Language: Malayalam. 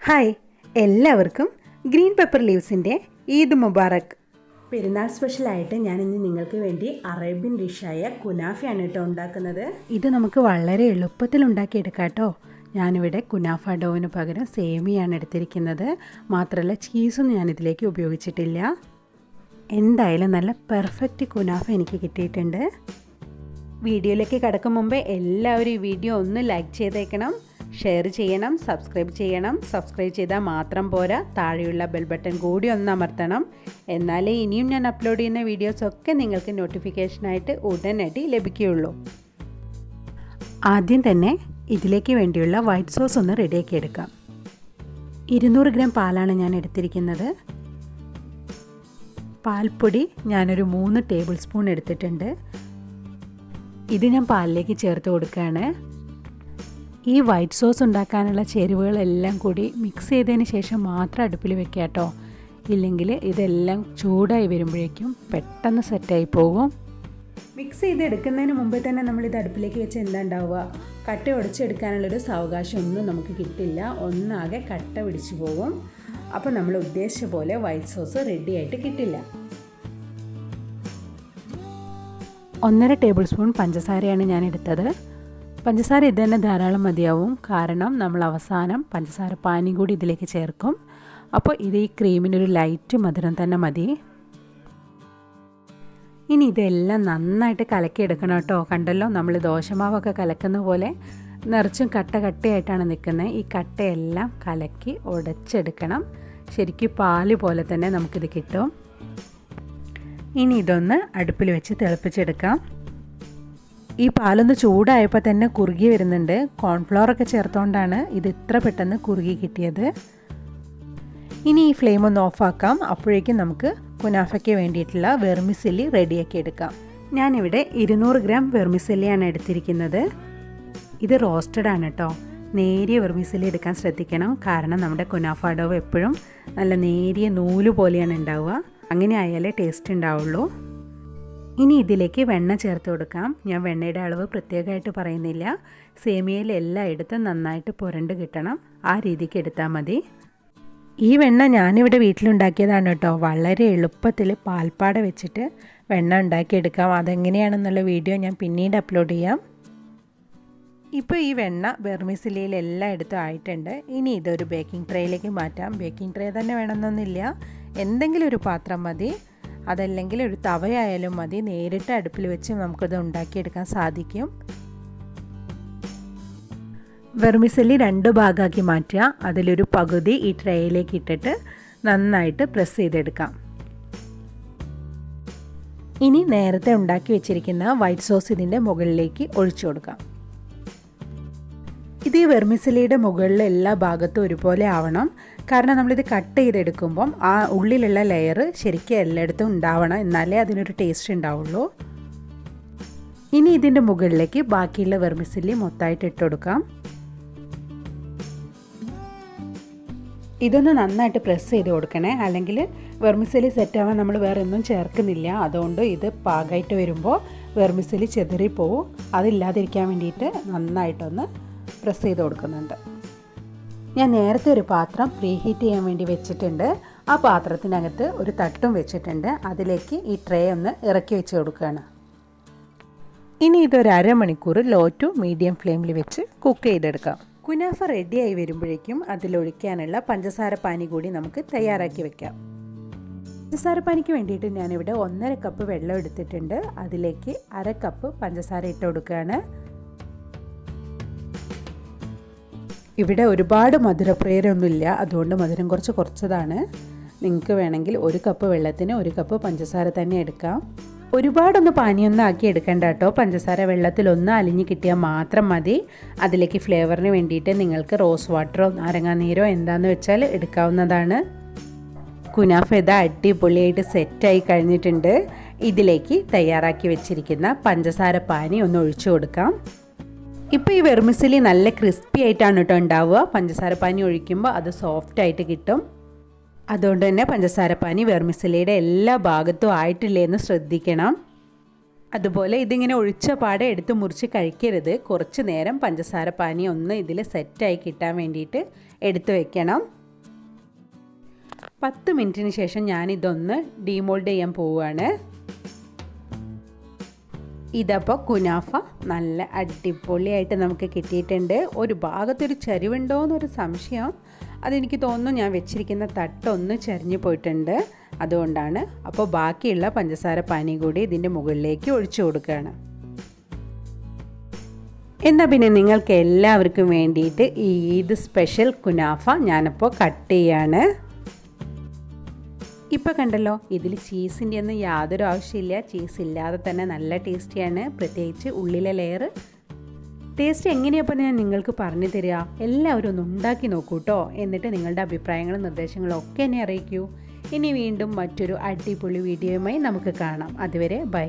ഹായ്, എല്ലാവർക്കും ഗ്രീൻ പെപ്പർ ലീവ്സിൻ്റെ ഈദ് മുബാറക്. പെരുന്നാൾ സ്പെഷ്യലായിട്ട് ഞാനിന്ന് നിങ്ങൾക്ക് വേണ്ടി അറേബ്യൻ ഡിഷായ കുനാഫയാണ് കേട്ടോ ഉണ്ടാക്കുന്നത്. ഇത് നമുക്ക് വളരെ എളുപ്പത്തിൽ ഉണ്ടാക്കിയെടുക്കാം കേട്ടോ. ഞാനിവിടെ കുനാഫ ഡോവിന് പകരം സേമിയാണ് എടുത്തിരിക്കുന്നത്. മാത്രമല്ല ചീസൊന്നും ഞാനിതിലേക്ക് ഉപയോഗിച്ചിട്ടില്ല. എന്തായാലും നല്ല പെർഫെക്റ്റ് കുനാഫ എനിക്ക് കിട്ടിയിട്ടുണ്ട്. വീഡിയോയിലേക്ക് കടക്കും മുമ്പേ എല്ലാവരും ഈ വീഡിയോ ഒന്ന് ലൈക്ക് ചെയ്തേക്കണം, ഷെയർ ചെയ്യണം, സബ്സ്ക്രൈബ് ചെയ്യണം. സബ്സ്ക്രൈബ് ചെയ്താൽ മാത്രം പോരാ, താഴെയുള്ള ബെൽ ബട്ടൺ കൂടി ഒന്ന് അമർത്തണം. എന്നാലേ ഇനിയും ഞാൻ അപ്ലോഡ് ചെയ്യുന്ന വീഡിയോസൊക്കെ നിങ്ങൾക്ക് നോട്ടിഫിക്കേഷനായിട്ട് ഉടനടി ലഭിക്കുകയുള്ളൂ. ആദ്യം തന്നെ ഇതിലേക്ക് വേണ്ടിയുള്ള വൈറ്റ് സോസ് ഒന്ന് റെഡിയാക്കി എടുക്കാം. 200 ഗ്രാം പാലാണ് ഞാൻ എടുത്തിരിക്കുന്നത്. പാൽപ്പൊടി ഞാനൊരു 3 ടേബിൾ സ്പൂൺ എടുത്തിട്ടുണ്ട്. ഇത് ഞാൻ പാലിലേക്ക് ചേർത്ത് കൊടുക്കുകയാണ്. ഈ വൈറ്റ് സോസ് ഉണ്ടാക്കാനുള്ള ചേരുവകളെല്ലാം കൂടി മിക്സ് ചെയ്തതിന് ശേഷം മാത്രം അടുപ്പിൽ വെക്കുക കേട്ടോ. ഇല്ലെങ്കിൽ ഇതെല്ലാം ചൂടായി വരുമ്പോഴേക്കും പെട്ടെന്ന് സെറ്റായി പോകും. മിക്സ് ചെയ്തെടുക്കുന്നതിന് മുമ്പേ തന്നെ നമ്മളിത് അടുപ്പിലേക്ക് വെച്ച് എന്താ ഉണ്ടാവുക, കട്ട ഉടച്ചെടുക്കാനുള്ളൊരു സാവകാശം ഒന്നും നമുക്ക് കിട്ടില്ല. ഒന്നാകെ കട്ട പിടിച്ചു പോകും. അപ്പോൾ നമ്മൾ ഉദ്ദേശിച്ച പോലെ വൈറ്റ് സോസ് റെഡി ആയിട്ട് കിട്ടില്ല. 1.5 ടേബിൾ സ്പൂൺ പഞ്ചസാരയാണ് ഞാൻ എടുത്തത്. പഞ്ചസാര ഇത് തന്നെ ധാരാളം മതിയാവും, കാരണം നമ്മൾ അവസാനം പഞ്ചസാര പാനി കൂടി ഇതിലേക്ക് ചേർക്കും. അപ്പോൾ ഇത് ഈ ക്രീമിനൊരു ലൈറ്റ് മധുരം തന്നെ മതി. ഇനി ഇതെല്ലാം നന്നായിട്ട് കലക്കിയെടുക്കണം കേട്ടോ. കണ്ടല്ലോ, നമ്മൾ ദോശമാവൊക്കെ കലക്കുന്ന പോലെ നിറച്ചും കട്ടയായിട്ടാണ് നിൽക്കുന്നത്. ഈ കട്ടയെല്ലാം കലക്കി ഉടച്ചെടുക്കണം. ശരിക്കും പാല് പോലെ തന്നെ നമുക്കിത് കിട്ടും. ഇനി ഇതൊന്ന് അടുപ്പിൽ വെച്ച് തിളപ്പിച്ചെടുക്കാം. ഈ പാലൊന്ന് ചൂടായപ്പോൾ തന്നെ കുറുകി വരുന്നുണ്ട്. കോൺഫ്ലവറൊക്കെ ചേർത്തുകൊണ്ടാണ് ഇത് ഇത്ര പെട്ടെന്ന് കുറുകി കിട്ടിയത്. ഇനി ഈ ഫ്ലെയിം ഒന്ന് ഓഫാക്കാം. അപ്പോഴേക്കും നമുക്ക് കുനാഫയ്ക്ക് വേണ്ടിയിട്ടുള്ള വെർമിസെല്ലി റെഡിയാക്കി എടുക്കാം. ഞാനിവിടെ 200 ഗ്രാം വെർമിസെല്ലിയാണ് എടുത്തിരിക്കുന്നത്. ഇത് റോസ്റ്റഡ് ആണ് കേട്ടോ. നേരിയ വെർമിസെല്ലി എടുക്കാൻ ശ്രദ്ധിക്കണം, കാരണം നമ്മുടെ കുനാഫ ഡോ എപ്പോഴും നല്ല നേരിയ നൂല് പോലെയാണ് ഉണ്ടാവുക. അങ്ങനെ ആയാലേ ടേസ്റ്റ് ഉണ്ടാവുള്ളൂ. ഇനി ഇതിലേക്ക് വെണ്ണ ചേർത്ത് കൊടുക്കാം. ഞാൻ വെണ്ണയുടെ അളവ് പ്രത്യേകമായിട്ട് പറയുന്നില്ല. സേമിയയിൽ എല്ലായിടത്തും നന്നായിട്ട് പുരണ്ട് കിട്ടണം, ആ രീതിക്ക് എടുത്താൽ മതി. ഈ വെണ്ണ ഞാനിവിടെ വീട്ടിലുണ്ടാക്കിയതാണ് കേട്ടോ. വളരെ എളുപ്പത്തിൽ പാൽപ്പാട വെച്ചിട്ട് വെണ്ണ ഉണ്ടാക്കിയെടുക്കാം. അതെങ്ങനെയാണെന്നുള്ള വീഡിയോ ഞാൻ പിന്നീട് അപ്ലോഡ് ചെയ്യാം. ഇപ്പോൾ ഈ വെണ്ണ വെർമിസെല്ലിയിൽ എല്ലായിടത്തും ആയിട്ടുണ്ട്. ഇനി ഇതൊരു ബേക്കിംഗ് ട്രേയിലേക്ക് മാറ്റാം. ബേക്കിംഗ് ട്രേ തന്നെ വേണമെന്നൊന്നുമില്ല, എന്തെങ്കിലും ഒരു പാത്രം മതി. അതല്ലെങ്കിൽ ഒരു തവയായാലും മതി. നേരിട്ട് അടുപ്പിൽ വെച്ച് നമുക്കിത് ഉണ്ടാക്കിയെടുക്കാൻ സാധിക്കും. വെർമിസെല്ലി 2 ഭാഗമാക്കി മാറ്റുക. അതിലൊരു പകുതി ഈ ട്രേയിലേക്ക് ഇട്ടിട്ട് നന്നായിട്ട് പ്രസ് ചെയ്തെടുക്കാം. ഇനി നേരത്തെ ഉണ്ടാക്കി വെച്ചിരിക്കുന്ന വൈറ്റ് സോസ് ഇതിൻ്റെ മുകളിലേക്ക് ഒഴിച്ചു കൊടുക്കാം. ഇത് ഈ വെർമിസെല്ലിയുടെ മുകളിൽ എല്ലാ ഭാഗത്തും ഒരുപോലെ ആവണം, കാരണം നമ്മളിത് കട്ട് ചെയ്തെടുക്കുമ്പം ആ ഉള്ളിലുള്ള ലെയർ ശരിക്കും എല്ലായിടത്തും ഉണ്ടാവണം, എന്നാലേ അതിനൊരു ടേസ്റ്റ് ഉണ്ടാവുള്ളൂ. ഇനി ഇതിൻ്റെ മുകളിലേക്ക് ബാക്കിയുള്ള വെർമിസെല്ലി മൊത്തമായിട്ട് ഇട്ട് കൊടുക്കാം. ഇതൊന്ന് നന്നായിട്ട് പ്രസ് ചെയ്ത് കൊടുക്കണേ, അല്ലെങ്കിൽ വെർമിസെല്ലി സെറ്റാവാൻ നമ്മൾ വേറെ ഒന്നും ചേർക്കുന്നില്ല. അതുകൊണ്ട് ഇത് പാകമായിട്ട് വരുമ്പോൾ വെർമിസെല്ലി ചെതറിപ്പോവും. അതില്ലാതിരിക്കാൻ വേണ്ടിയിട്ട് നന്നായിട്ടൊന്ന് പ്രസ് ചെയ്ത് കൊടുക്കുന്നുണ്ട്. ഞാൻ നേരത്തെ ഒരു പാത്രം പ്രീഹീറ്റ് ചെയ്യാൻ വേണ്ടി വെച്ചിട്ടുണ്ട്. ആ പാത്രത്തിനകത്ത് ഒരു തട്ടും വെച്ചിട്ടുണ്ട്. അതിലേക്ക് ഈ ട്രേ ഒന്ന് ഇറക്കി വെച്ച് കൊടുക്കുകയാണ്. ഇനി ഇതൊരു അരമണിക്കൂർ ലോ ടു മീഡിയം ഫ്ലെയിമിൽ വെച്ച് കുക്ക് ചെയ്തെടുക്കാം. കുനാഫ റെഡിയായി വരുമ്പോഴേക്കും അതിലൊഴിക്കാനുള്ള പഞ്ചസാര പാനി കൂടി നമുക്ക് തയ്യാറാക്കി വെക്കാം. പഞ്ചസാര പാനിക്ക് വേണ്ടിയിട്ട് ഞാനിവിടെ 1.5 കപ്പ് വെള്ളം എടുത്തിട്ടുണ്ട്. അതിലേക്ക് 1/2 കപ്പ് പഞ്ചസാര ഇട്ട് കൊടുക്കുകയാണ്. ഇവിടെ ഒരുപാട് മധുരപ്രിയരൊന്നുമില്ല, അതുകൊണ്ട് മധുരം കുറച്ചതാണ്. നിങ്ങൾക്ക് വേണമെങ്കിൽ 1 കപ്പ് വെള്ളത്തിന് 1 കപ്പ് പഞ്ചസാര തന്നെ എടുക്കാം. ഒരുപാടൊന്ന് പാനിയൊന്നും ആക്കി എടുക്കേണ്ട കേട്ടോ. പഞ്ചസാര വെള്ളത്തിലൊന്ന് അലിഞ്ഞ് കിട്ടിയാൽ മാത്രം മതി. അതിലേക്ക് ഫ്ലേവറിന് വേണ്ടിയിട്ട് നിങ്ങൾക്ക് റോസ് വാട്ടറോ നാരങ്ങാനീരോ എന്താണെന്ന് വെച്ചാൽ എടുക്കാവുന്നതാണ്. കുനാഫ ഇതാ അടിപൊളിയായിട്ട് സെറ്റായി കഴിഞ്ഞിട്ടുണ്ട്. ഇതിലേക്ക് തയ്യാറാക്കി വെച്ചിരിക്കുന്ന പഞ്ചസാര പാനി ഒന്ന് ഒഴിച്ചു കൊടുക്കാം. ഇപ്പോൾ ഈ വെർമിസെല്ലി നല്ല ക്രിസ്പി ആയിട്ടാണ് കേട്ടോ ഉണ്ടാവുക. പഞ്ചസാര പാനി ഒഴിക്കുമ്പോൾ അത് സോഫ്റ്റ് ആയിട്ട് കിട്ടും. അതുകൊണ്ട് തന്നെ പഞ്ചസാര പാനി വെർമിസെല്ലിയുടെ എല്ലാ ഭാഗത്തും ആയിട്ടില്ലേ എന്ന് ശ്രദ്ധിക്കണം. അതുപോലെ ഇതിങ്ങനെ ഒഴിച്ച പാടെ എടുത്ത് മുറിച്ച് കഴിക്കരുത്. കുറച്ച് നേരം പഞ്ചസാര പാനി ഒന്ന് ഇതിൽ സെറ്റായി കിട്ടാൻ വേണ്ടിയിട്ട് എടുത്ത് വെക്കണം. 10 മിനിറ്റിന് ശേഷം ഞാനിതൊന്ന് ഡീമോൾഡ് ചെയ്യാൻ പോവുകയാണ്. ഇതപ്പോൾ കുനാഫ നല്ല അടിപൊളിയായിട്ട് നമുക്ക് കിട്ടിയിട്ടുണ്ട്. ഒരു ഭാഗത്തൊരു ചരിവുണ്ടോ എന്നൊരു സംശയം. അതെനിക്ക് തോന്നുന്നു ഞാൻ വെച്ചിരിക്കുന്ന തട്ടൊന്ന് ചരിഞ്ഞു പോയിട്ടുണ്ട്, അതുകൊണ്ടാണ്. അപ്പോൾ ബാക്കിയുള്ള പഞ്ചസാര പാനി കൂടി ഇതിൻ്റെ മുകളിലേക്ക് ഒഴിച്ചു കൊടുക്കുകയാണ്. എന്നാൽ പിന്നെ നിങ്ങൾക്ക് എല്ലാവർക്കും വേണ്ടിയിട്ട് ഈ ഈദ് സ്പെഷ്യൽ കുനാഫ ഞാനിപ്പോൾ കട്ട് ചെയ്യാണ്. ഇപ്പോൾ കണ്ടല്ലോ, ഇതിൽ ചീസിൻ്റെ ഒന്നും യാതൊരു ആവശ്യമില്ല. ചീസ് ഇല്ലാതെ തന്നെ നല്ല ടേസ്റ്റിയാണ്, പ്രത്യേകിച്ച് ഉള്ളിലെ ലെയർ. ടേസ്റ്റ് എങ്ങനെയപ്പോൾ ഞാൻ നിങ്ങൾക്ക് പറഞ്ഞു തരിക. എല്ലാവരും ഒന്ന് ഉണ്ടാക്കി നോക്കൂ കേട്ടോ. എന്നിട്ട് നിങ്ങളുടെ അഭിപ്രായങ്ങളും നിർദ്ദേശങ്ങളും ഒക്കെ എന്നെ അറിയിക്കൂ. ഇനി വീണ്ടും മറ്റൊരു അടിപൊളി വീഡിയോയുമായി നമുക്ക് കാണാം. അതുവരെ ബൈ.